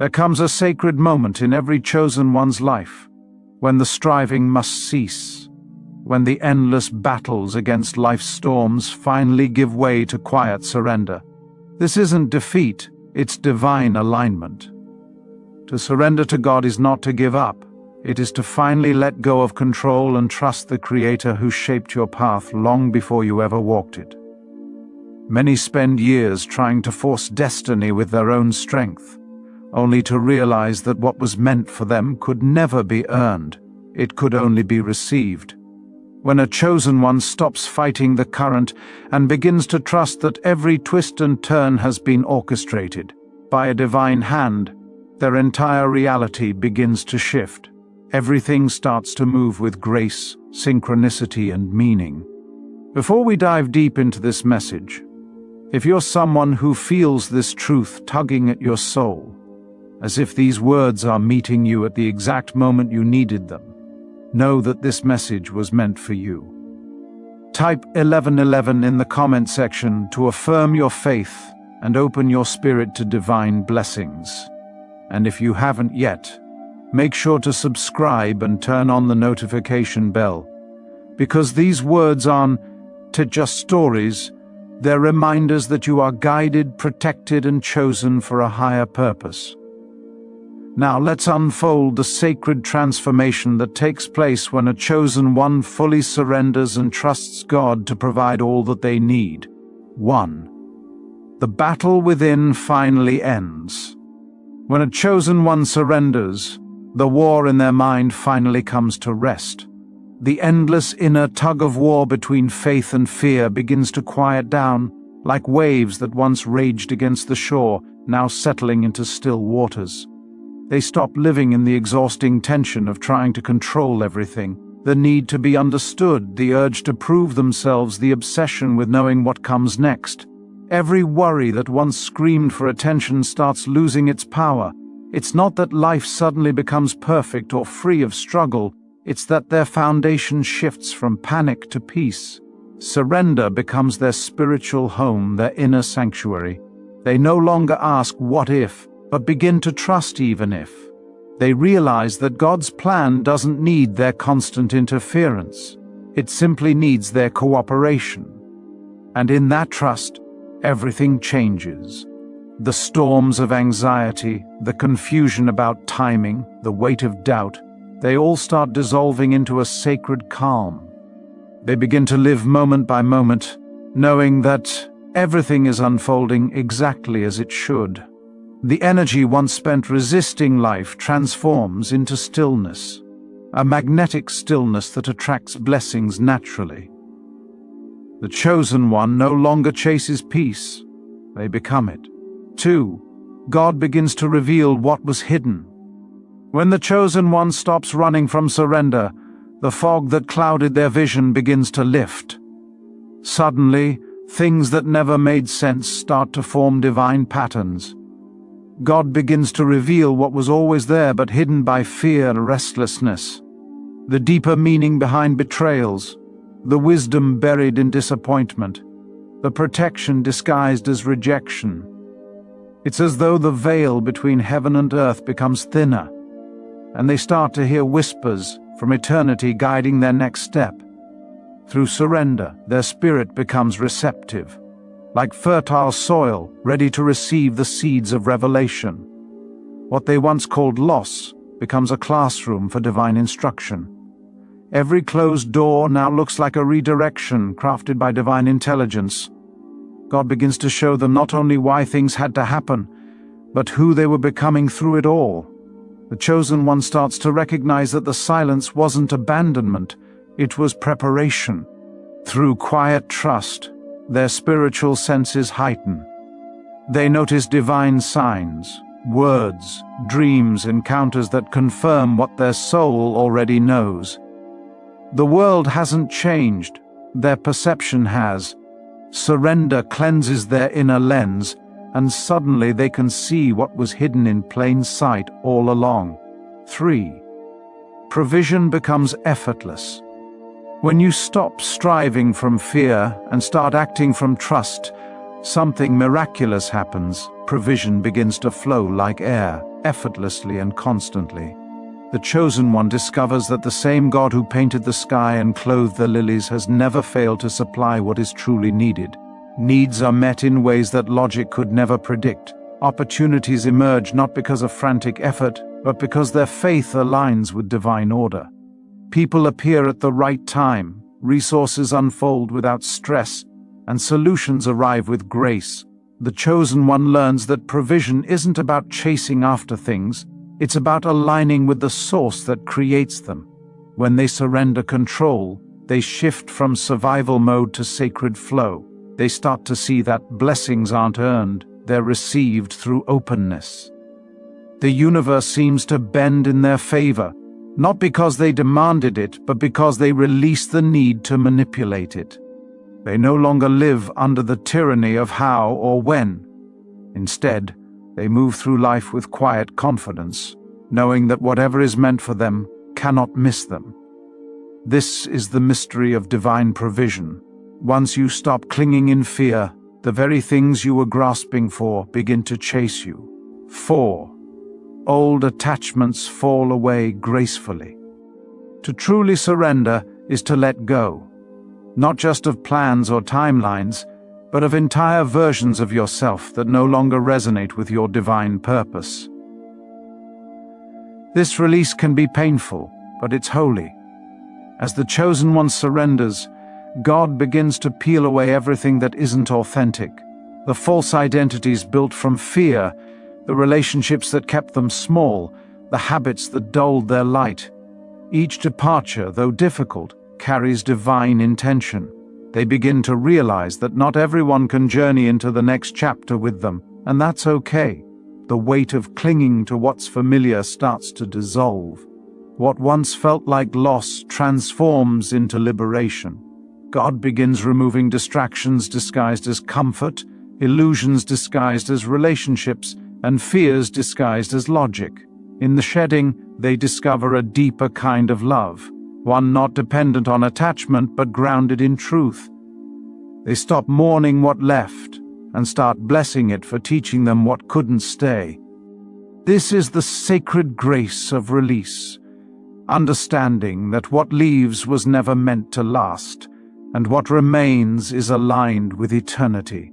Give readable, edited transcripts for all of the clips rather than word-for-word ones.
There comes a sacred moment in every chosen one's life, when the striving must cease, when the endless battles against life's storms finally give way to quiet surrender. This isn't defeat, it's divine alignment. To surrender to God is not to give up. It is to finally let go of control and trust the Creator who shaped your path long before you ever walked it. Many spend years trying to force destiny with their own strength, only to realize that what was meant for them could never be earned. It could only be received. When a chosen one stops fighting the current and begins to trust that every twist and turn has been orchestrated by a divine hand, their entire reality begins to shift. Everything starts to move with grace, synchronicity, and meaning. Before we dive deep into this message, if you're someone who feels this truth tugging at your soul, as if these words are meeting you at the exact moment you needed them, know that this message was meant for you. Type 1111 in the comment section to affirm your faith and open your spirit to divine blessings. And if you haven't yet, make sure to subscribe and turn on the notification bell, because these words aren't just stories, they're reminders that you are guided, protected, and chosen for a higher purpose. Now let's unfold the sacred transformation that takes place when a chosen one fully surrenders and trusts God to provide all that they need. 1. The battle within finally ends. When a chosen one surrenders, the war in their mind finally comes to rest. The endless inner tug-of-war between faith and fear begins to quiet down, like waves that once raged against the shore, now settling into still waters. They stop living in the exhausting tension of trying to control everything, the need to be understood, the urge to prove themselves, the obsession with knowing what comes next. Every worry that once screamed for attention starts losing its power. It's not that life suddenly becomes perfect or free of struggle, it's that their foundation shifts from panic to peace. Surrender becomes their spiritual home, their inner sanctuary. They no longer ask what if, but begin to trust even if. They realize that God's plan doesn't need their constant interference. It simply needs their cooperation. And in that trust, everything changes. The storms of anxiety, the confusion about timing, the weight of doubt, they all start dissolving into a sacred calm. They begin to live moment by moment, knowing that everything is unfolding exactly as it should. The energy once spent resisting life transforms into stillness, a magnetic stillness that attracts blessings naturally. The chosen one no longer chases peace, they become it. 2. God begins to reveal what was hidden. When the chosen one stops running from surrender, the fog that clouded their vision begins to lift. Suddenly, things that never made sense start to form divine patterns. God begins to reveal what was always there but hidden by fear and restlessness. The deeper meaning behind betrayals, the wisdom buried in disappointment, the protection disguised as rejection. It's as though the veil between heaven and earth becomes thinner, and they start to hear whispers from eternity guiding their next step. Through surrender, their spirit becomes receptive, like fertile soil ready to receive the seeds of revelation. What they once called loss becomes a classroom for divine instruction. Every closed door now looks like a redirection crafted by divine intelligence. God begins to show them not only why things had to happen, but who they were becoming through it all. The chosen one starts to recognize that the silence wasn't abandonment, it was preparation. Through quiet trust, their spiritual senses heighten. They notice divine signs, words, dreams, encounters that confirm what their soul already knows. The world hasn't changed, their perception has. Surrender cleanses their inner lens, and suddenly they can see what was hidden in plain sight all along. 3. Provision becomes effortless. When you stop striving from fear and start acting from trust, something miraculous happens. Provision begins to flow like air. effortlessly and constantly. The chosen one discovers that the same God who painted the sky and clothed the lilies has never failed to supply what is truly needed. Needs are met in ways that logic could never predict. Opportunities emerge not because of frantic effort, but because their faith aligns with divine order. People appear at the right time, resources unfold without stress, and solutions arrive with grace. The chosen one learns that provision isn't about chasing after things, it's about aligning with the source that creates them. When they surrender control, they shift from survival mode to sacred flow. They start to see that blessings aren't earned, they're received through openness. The universe seems to bend in their favor, not because they demanded it, but because they release the need to manipulate it. They no longer live under the tyranny of how or when. Instead, they move through life with quiet confidence, knowing that whatever is meant for them cannot miss them. This is the mystery of divine provision. Once you stop clinging in fear, the very things you were grasping for begin to chase you. 4. Old attachments fall away gracefully. To truly surrender is to let go, not just of plans or timelines, but of entire versions of yourself that no longer resonate with your divine purpose. This release can be painful, but it's holy. As the chosen one surrenders, God begins to peel away everything that isn't authentic, the false identities built from fear, the relationships that kept them small, the habits that dulled their light. Each departure, though difficult, carries divine intention. They begin to realize that not everyone can journey into the next chapter with them, and that's okay. The weight of clinging to what's familiar starts to dissolve. What once felt like loss transforms into liberation. God begins removing distractions disguised as comfort, illusions disguised as relationships, and fears disguised as logic. In the shedding, they discover a deeper kind of love, one not dependent on attachment but grounded in truth. They stop mourning what left and start blessing it for teaching them what couldn't stay. This is the sacred grace of release, understanding that what leaves was never meant to last, and what remains is aligned with eternity.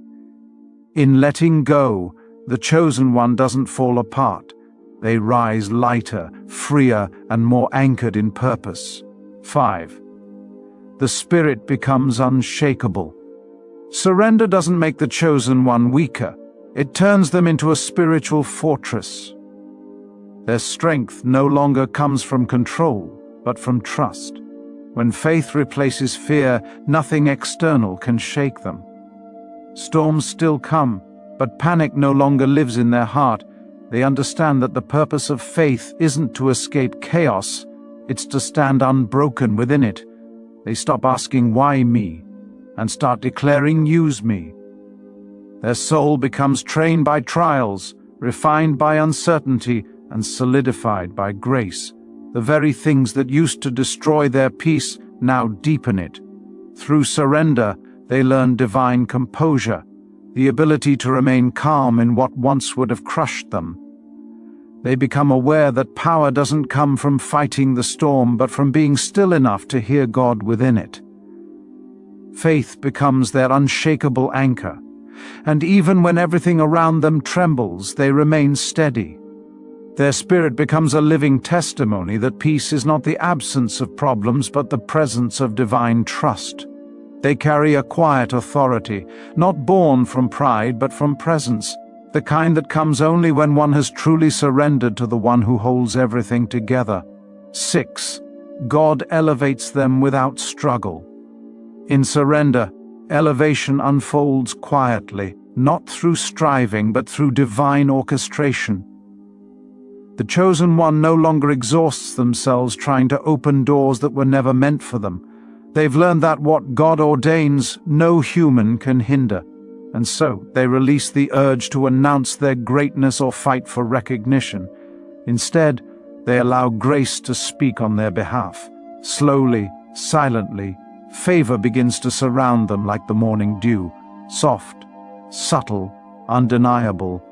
In letting go, the chosen one doesn't fall apart. They rise lighter, freer, and more anchored in purpose. 5. The spirit becomes unshakable. Surrender doesn't make the chosen one weaker. It turns them into a spiritual fortress. Their strength no longer comes from control, but from trust. When faith replaces fear, nothing external can shake them. Storms still come, but panic no longer lives in their heart. They understand that the purpose of faith isn't to escape chaos, it's to stand unbroken within it. They stop asking, "Why me?" and start declaring, "Use me." Their soul becomes trained by trials, refined by uncertainty, and solidified by grace. The very things that used to destroy their peace now deepen it. Through surrender, they learn divine composure, the ability to remain calm in what once would have crushed them. They become aware that power doesn't come from fighting the storm, but from being still enough to hear God within it. Faith becomes their unshakable anchor, and even when everything around them trembles, they remain steady. Their spirit becomes a living testimony that peace is not the absence of problems, but the presence of divine trust. They carry a quiet authority, not born from pride, but from presence, the kind that comes only when one has truly surrendered to the one who holds everything together. 6. God elevates them without struggle. In surrender, elevation unfolds quietly, not through striving, but through divine orchestration. The chosen one no longer exhausts themselves trying to open doors that were never meant for them. They've learned that what God ordains, no human can hinder, and so they release the urge to announce their greatness or fight for recognition. Instead, they allow grace to speak on their behalf. Slowly, silently, favor begins to surround them like the morning dew, soft, subtle, undeniable.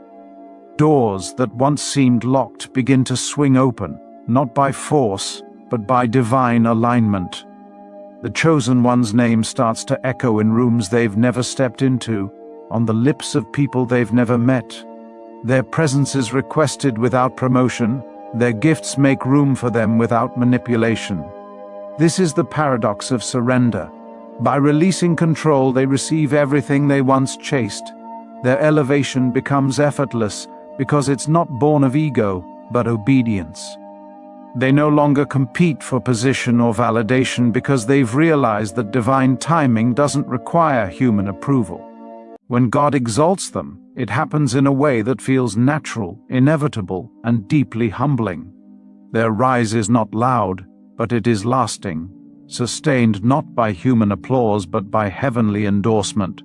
Doors that once seemed locked begin to swing open, not by force, but by divine alignment. The chosen one's name starts to echo in rooms they've never stepped into, on the lips of people they've never met. Their presence is requested without promotion, their gifts make room for them without manipulation. This is the paradox of surrender. By releasing control, they receive everything they once chased. Their elevation becomes effortless because it's not born of ego, but obedience. They no longer compete for position or validation because they've realized that divine timing doesn't require human approval. When God exalts them, it happens in a way that feels natural, inevitable, and deeply humbling. Their rise is not loud, but it is lasting, sustained not by human applause but by heavenly endorsement.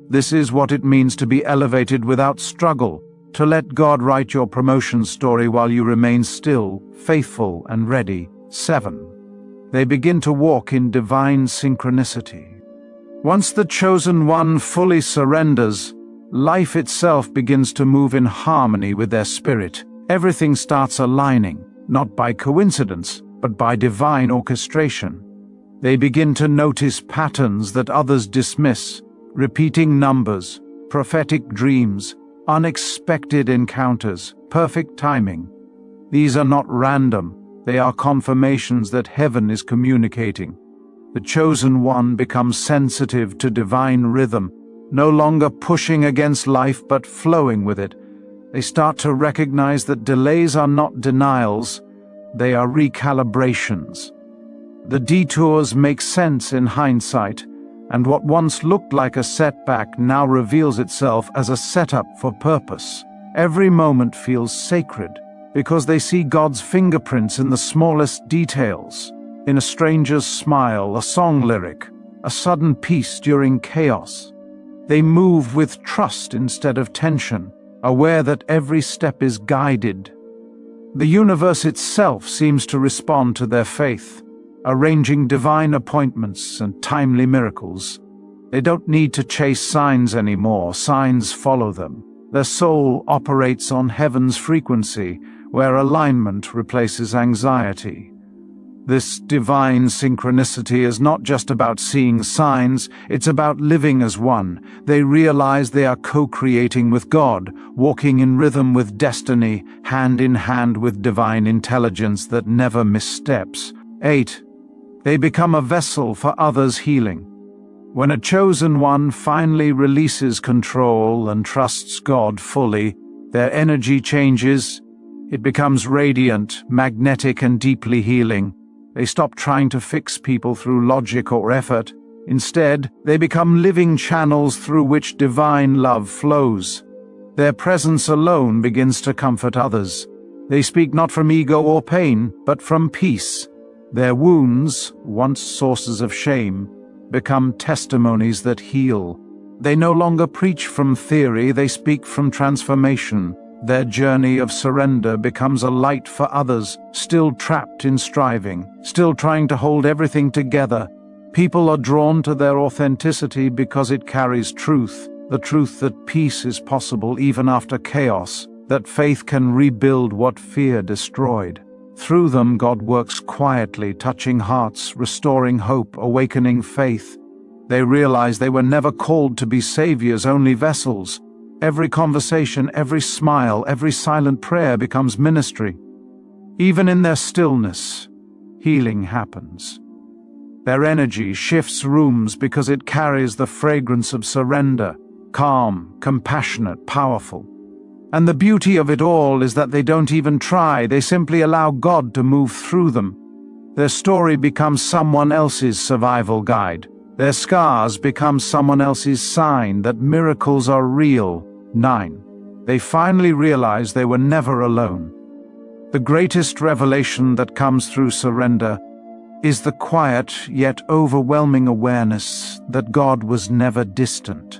This is what it means to be elevated without struggle, to let God write your promotion story while you remain still, faithful, and ready. 7. They begin to walk in divine synchronicity. Once the chosen one fully surrenders, life itself begins to move in harmony with their spirit. Everything starts aligning, not by coincidence, but by divine orchestration. They begin to notice patterns that others dismiss, repeating numbers, prophetic dreams, unexpected encounters, perfect timing. These are not random, they are confirmations that heaven is communicating. The chosen one becomes sensitive to divine rhythm, no longer pushing against life but flowing with it. They start to recognize that delays are not denials, they are recalibrations. The detours make sense in hindsight, and what once looked like a setback now reveals itself as a setup for purpose. Every moment feels sacred, because they see God's fingerprints in the smallest details, in a stranger's smile, a song lyric, a sudden peace during chaos. They move with trust instead of tension, aware that every step is guided. The universe itself seems to respond to their faith, arranging divine appointments and timely miracles. They don't need to chase signs anymore, signs follow them. Their soul operates on heaven's frequency, where alignment replaces anxiety. This divine synchronicity is not just about seeing signs, it's about living as one. They realize they are co-creating with God, walking in rhythm with destiny, hand in hand with divine intelligence that never missteps. 8. They become a vessel for others' healing. When a chosen one finally releases control and trusts God fully, their energy changes. It becomes radiant, magnetic, and deeply healing. They stop trying to fix people through logic or effort. Instead, they become living channels through which divine love flows. Their presence alone begins to comfort others. They speak not from ego or pain, but from peace. Their wounds, once sources of shame, become testimonies that heal. They no longer preach from theory, they speak from transformation. Their journey of surrender becomes a light for others, still trapped in striving, still trying to hold everything together. People are drawn to their authenticity because it carries truth, the truth that peace is possible even after chaos, that faith can rebuild what fear destroyed. Through them, God works quietly, touching hearts, restoring hope, awakening faith. They realize they were never called to be saviors, only vessels. Every conversation, every smile, every silent prayer becomes ministry. Even in their stillness, healing happens. Their energy shifts rooms because it carries the fragrance of surrender, calm, compassionate, powerful. And the beauty of it all is that they don't even try, they simply allow God to move through them. Their story becomes someone else's survival guide. Their scars become someone else's sign that miracles are real. 9. They finally realize they were never alone. The greatest revelation that comes through surrender is the quiet yet overwhelming awareness that God was never distant,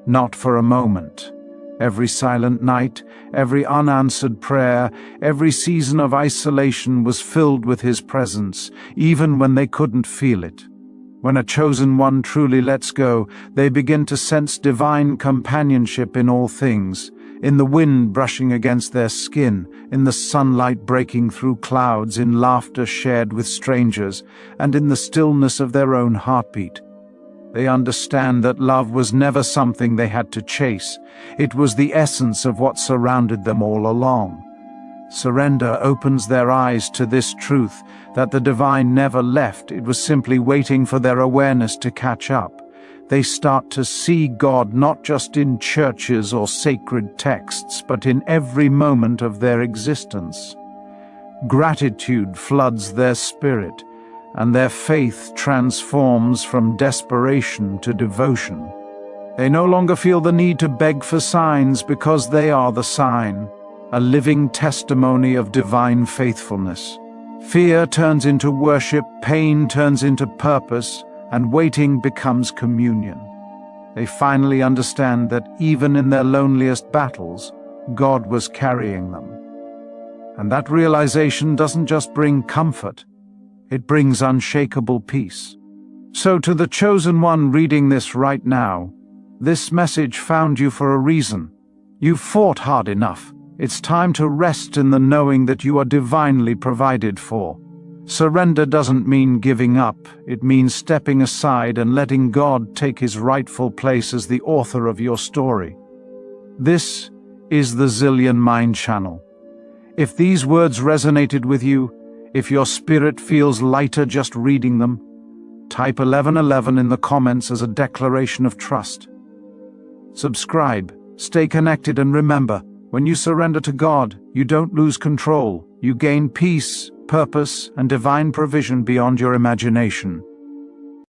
not for a moment. Every silent night, every unanswered prayer, every season of isolation was filled with His presence, even when they couldn't feel it. When a chosen one truly lets go, they begin to sense divine companionship in all things. in the wind brushing against their skin, in the sunlight breaking through clouds, in laughter shared with strangers, and in the stillness of their own heartbeat. They understand that love was never something they had to chase. It was the essence of what surrounded them all along. Surrender opens their eyes to this truth, that the divine never left. It was simply waiting for their awareness to catch up. They start to see God not just in churches or sacred texts, but in every moment of their existence. Gratitude floods their spirit, and their faith transforms from desperation to devotion. They no longer feel the need to beg for signs because they are the sign, a living testimony of divine faithfulness. Fear turns into worship, pain turns into purpose, and waiting becomes communion. They finally understand that even in their loneliest battles, God was carrying them. And that realization doesn't just bring comfort, it brings unshakable peace. So to the chosen one reading this right now, this message found you for a reason. You've fought hard enough. It's time to rest in the knowing that you are divinely provided for. Surrender doesn't mean giving up. It means stepping aside and letting God take his rightful place as the author of your story. This is the Zillion Mind Channel. If these words resonated with you, if your spirit feels lighter just reading them, type 1111 in the comments as a declaration of trust. Subscribe, stay connected, and remember, when you surrender to God, you don't lose control. You gain peace, purpose, and divine provision beyond your imagination.